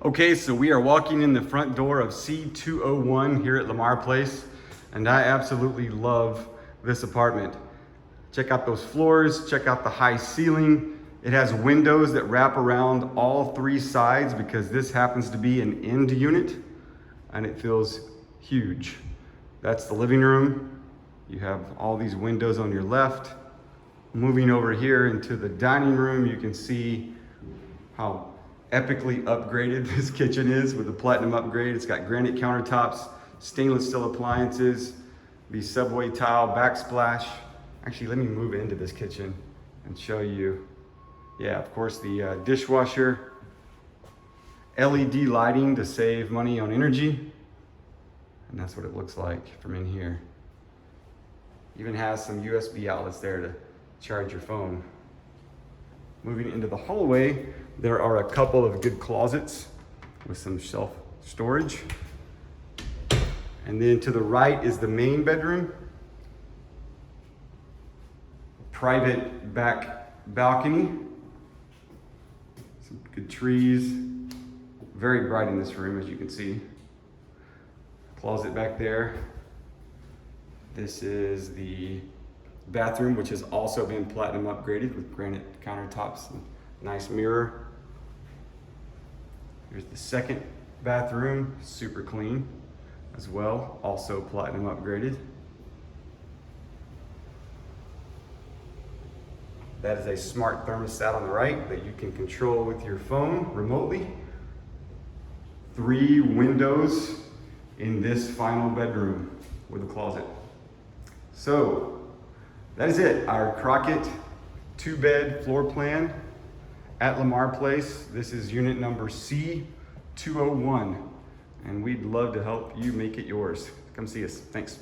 Okay, so we are walking in the front door of C201 here at Lamar Place, and I absolutely love this apartment. Check out those floors, check out the high ceiling. It has windows that wrap around all three sides because this happens to be an end unit, and it feels huge. That's the living room. You have all these windows on your left. Moving over here into the dining room, you can see how epically upgraded this kitchen is with the platinum upgrade. It's got granite countertops, stainless steel appliances, the subway tile backsplash. Actually, let me move into this kitchen and show you. Yeah, of course, the dishwasher, LED lighting to save money on energy. And that's what it looks like from in here. Even has some USB outlets there to charge your phone. Moving into the hallway, there are a couple of good closets with some shelf storage. And then to the right is the main bedroom. Private back balcony. Some good trees. Very bright in this room, as you can see. Closet back there. This is the bathroom, which has also been platinum upgraded with granite countertops and nice mirror. Here's the second bathroom, super clean as well, also platinum upgraded. That is a smart thermostat on the right that you can control with your phone remotely. 3 windows in this final bedroom with a closet. So that is it, our Crockett 2-bed floor plan at Lamar Place. This is unit number C201, and we'd love to help you make it yours. Come see us. Thanks.